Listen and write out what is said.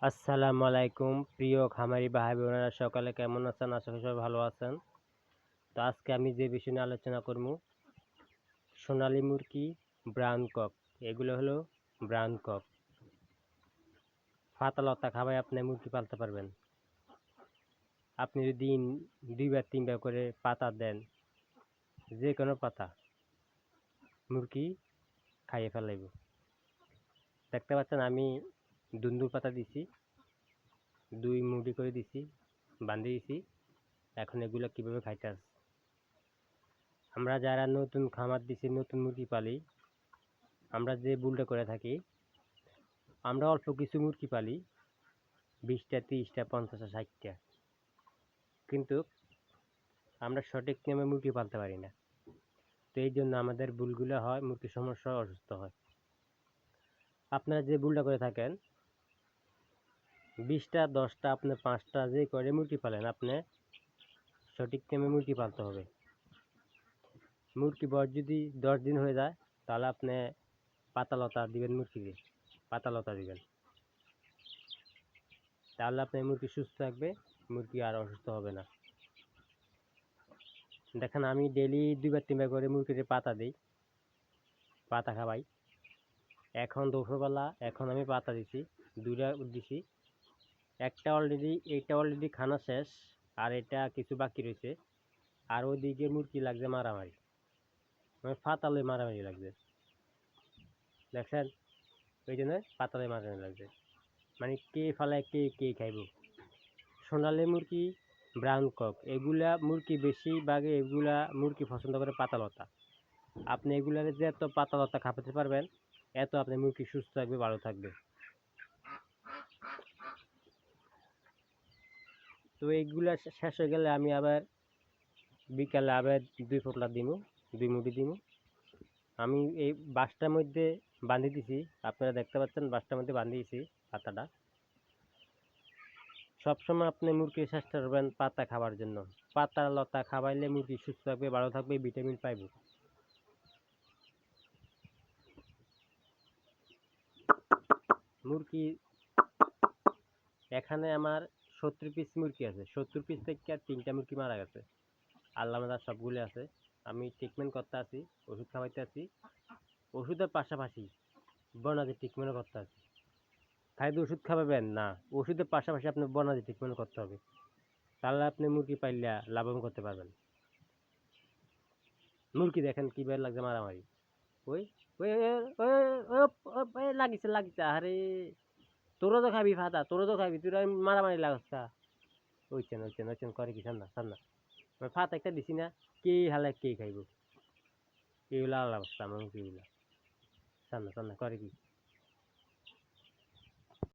আসসালামু আলাইকুম প্রিয় খামারি ভাই বোনেরা সকালে কেমন আছেন? আশা করি সবাই ভালো আছেন। তো আজকে আমি যে বিষয় নিয়ে আলোচনা করব, সোনালী মুরগি, ব্রাউন কক। এগুলো হলো ব্রাউন কক। পাতা লতা খাবাই আপনি মুরগি পালতে পারবেন। আপনি যদি দুইবার তিনবার করে পাতা দেন, যে কোনো পাতা মুরগি খাইয়ে ফেলাইব। দেখতে পাচ্ছেন আমি দুন্দুর পাতা দিছি, 2 মুঠি করে দিছি, বান্ধি দিছি। এখন এগুলো কিভাবে খাইতেছে। আমরা যারা নতুন খামার দিছি, নতুন মুরগি পালি, আমরা যে ভুলটা করে থাকি, আমরা অল্প কিছু মুরগি পালি, 20টা 30টা 50টা 60টা, কিন্তু আমরা সঠিক নিয়মে মুরগি পালতে পারি না। তো এই জন্য আমাদের ভুলগুলো হয়, মুরগির সমস্যা, অসুস্থ হয়। আপনারা যে ভুলটা করে থাকেন, 20টা 10টা আপনি 5টা যে করে মুরগি পালেন, আপনি সঠিক নিয়মে মুরগি পালতে হবে। মুরগি বয়স যদি 10 দিন হয়ে যায়, তাহলে আপনি পাতা লতা দিবেন, মুরগিকে পাতা লতা দিবেন। তাহলে আপনার মুরগি সুস্থ থাকবে, মুরগি আর অসুস্থ হবে না। দেখেন আমি ডেইলি 2বার 3বার করে মুরগিকে পাতা দিই, পাতা খাওয়াই। এখন দুপুরবেলা এখন আমি পাতা দিছি, 2টা দিছি। এইটা অলরেডি খানা শেষ, আর এটা কিছু বাকি রয়েছে। আর ওইদিকে মুরগি লাগছে মারামারি, মানে পাতালে মারামারি লাগছে, দেখছেন? ওই জন্য পাতালে মারামারি লাগছে, মানে কে ফালায় কে খাইব। সোনালী মুরগি, ব্রাউন কক, এগুলা মুরগি বেশিরভাগে এগুলা মুরগি পছন্দ করে পাতা লতা। আপনি এগুলারে যে এত পাতা লতা খাওয়াতে পারবেন, এত আপনি মুরগি সুস্থ থাকবে, ভালো থাকবে। তো এইগুলা শেষ হয়ে গেলে আমি আবার বিকালে আবার 2 পোটলা দিমু, 2 মুঠি দিমু। আমি এই বাঁশটার মধ্যে বান্ধি দিছি, আপনারা দেখতে পাচ্ছেন বাঁশটার মধ্যে বান্ধি দিছি পাতাটা। সবসময় আপনি মুরগির চেষ্টা করবেন পাতা খাওয়ার জন্য। পাতা লতা খাওয়াইলে মুরগি সুস্থ থাকবে, ভালো থাকবে, ভিটামিন পাইবে। মুরগি এখানে আমার 70 পিস মুরগি আছে, 70 পিস থেকে 3টা মুরগি মারা গেছে। আল্লাহ মাদার সবগুলো আছে। আমি ট্রিটমেন্ট করতে আছি, ওষুধ খাওয়াইতে আছি। ওষুধের পাশাপাশি বনাদি ট্রিটমেন্ট করতে আছি। খালি ওষুধ খাওয়াবেন না, ওষুধের পাশাপাশি আপনি বনাদি ট্রিটমেন্ট করতে হবে। তাহলে আপনি মুরগি পাইলে লাভবান করতে পারবেন। মুরগি দেখেন কিভাবে লাগছে মারামারি। ওই ওই ওই লাগিছে, আরে তোরও তো খাবি ফাতা, তোরও তো খাবি, তুই মারামারি লাগছা। ওইছেন করে কি সান্না সান্না ফাতা একটা দিছি না, কে হালে কে খাইব, এইগুলা অবস্থা আমার মুরগিগুলা। সান্না সান্না করে কি।